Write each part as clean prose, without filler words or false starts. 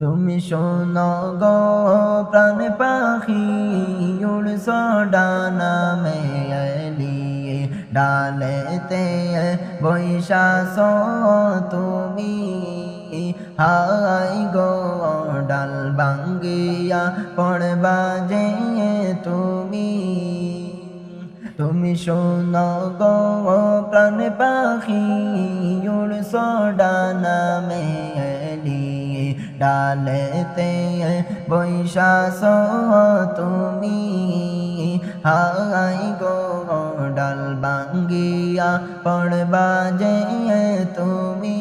তুমি শোনো গো প্রাণ পাখি উড়ছো ডানা মেলিয়ে ডালেতে বৈশাসো তুমি হাই গো ডাল ভাঙ্গিয়া পড়বা যে তুমি তুমি শোনো গো প্রাণ পাখি উড়ছো ডানা মেলিয়ে ডালেতে বৈশাসো তুমি হাই গো ডাল ভাঙ্গিয়া পড়বা যে তুমি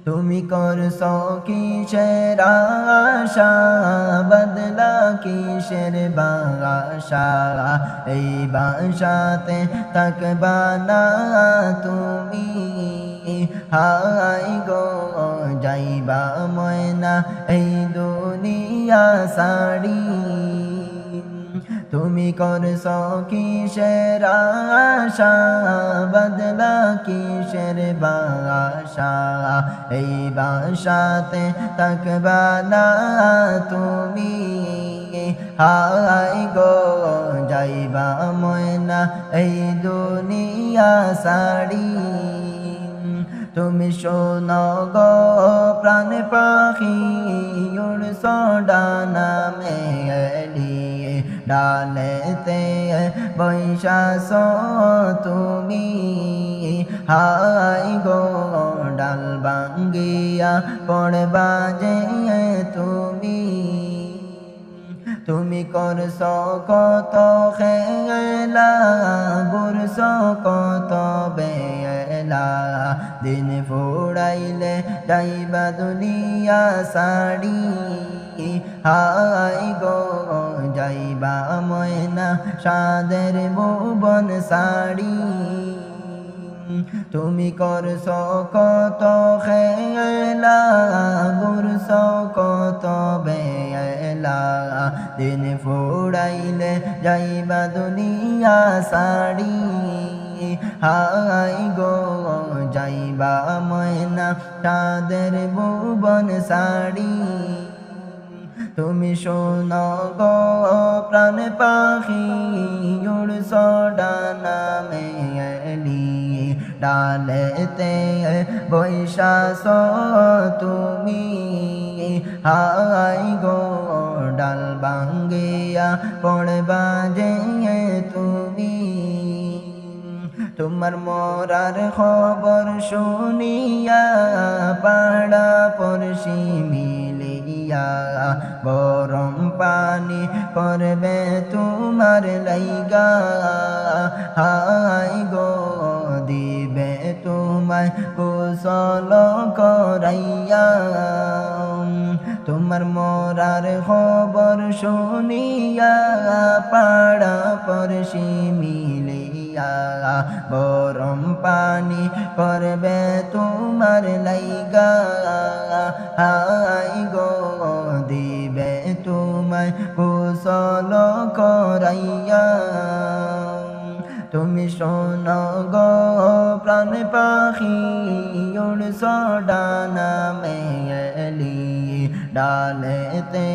তুমি করছো কিসের আশা বদলা কিসের বাসা এই বাসাতে থাকবা না তুমি হাই গো যাইবা ময়না এই দুনিয়া সাড়ি তুমি করছো কিসের আশা বদলা কিসের বাসা এই বাসাতে থাকবা না তুমি হাই গো যাইবা ময়না এই দুনিয়া সাড়ি তুমি শোনো গো প্রাণ পাখি উড়ছো ডানা মেলিয়ে ডালেতে বৈশাসো তুমি হাই গো ডাল ভাঙ্গিয়া পড়বা যে তুমি তুমি করছো কত খেলা বুরছো কত বেলা দিন ফুড়াইলে যাইবা দুনিয়া সাড়ি হাই গো যাইবা ময়না সাদের ভুবন সাড়ি তুমি করছো কত খেলা বুরছো কত বেলা দিন ফুড়াইলে যাইবা দুনিয়া সাড়ি হাই গো যাইবা ময়না সাদের ভুবন সাড়ি তুমি শোনো গো প্রাণ পাখি উড়ছো ডানা মেলিয়ে ডালেতে বৈশাসো তুমি হাই গো ডাল ভাঙ্গিয়া পড়বা যে তুমি তোমার মরার খবর শুনিয়া পাড়া পড়শি মিলিয়া গরম পানি করবে তোমার লাইগা হাই গো দিবে তোমায় কুশল করাইয়া তোমার মরার খবর শুনিয়া পাড়া পড়শি মিলিয়া গরম পানি করবে তোমার লাইগা হাই গো দিবে তোমায় কুশল করাইয়া তুমি শোনো গো প্রাণ পাখি উড়ছো ডানা মেলিয়ে ডালেতে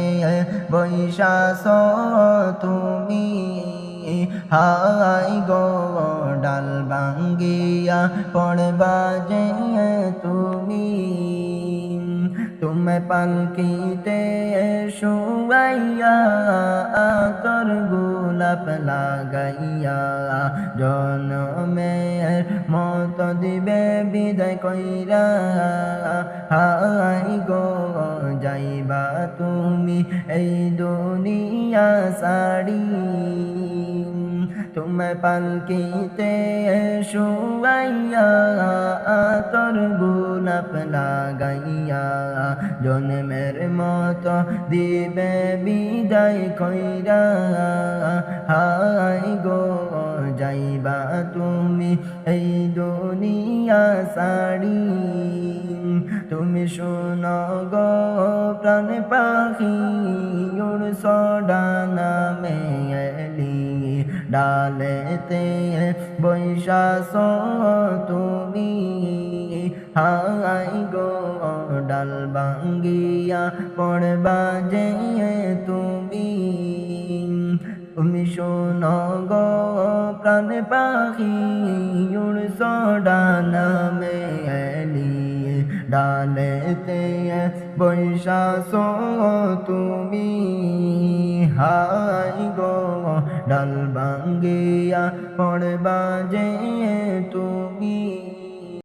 বৈশাসো তুমি হাই গো ডাল ভাঙ্গিয়া পড়বা যে তুমি তুমি পালকিতে শুয়াইয়া আতর গোলাপ লাগাইয়া জনমের মত দিবে বিদায় কইরা হাই গো যাইবা তুমি এই দুনিয়া সাড়ি তুমি পালকিতে শুয়াইয়া আতর গোলাপ লাগাইয়া জন্মের মত দিবে বিদায় কইরা হাই গো যাইবা তুমি এই দুনিয়া সাড়ি তুমি শোনো গো প্রাণ পাখি উড়ছো ডানা মেলিয়ে ডালেতে বৈশাসো তুমি হাই গো ডাল ভাঙ্গিয়া পড়বা যে তুমি তুমি শোনো গো প্রাণ পাখি উড়ছ ডানা মেলিয়ে ডালেতে বৈশাসো তুমি হাই গো ডাল ভাঙ্গিয়া পড়বা যে তুমি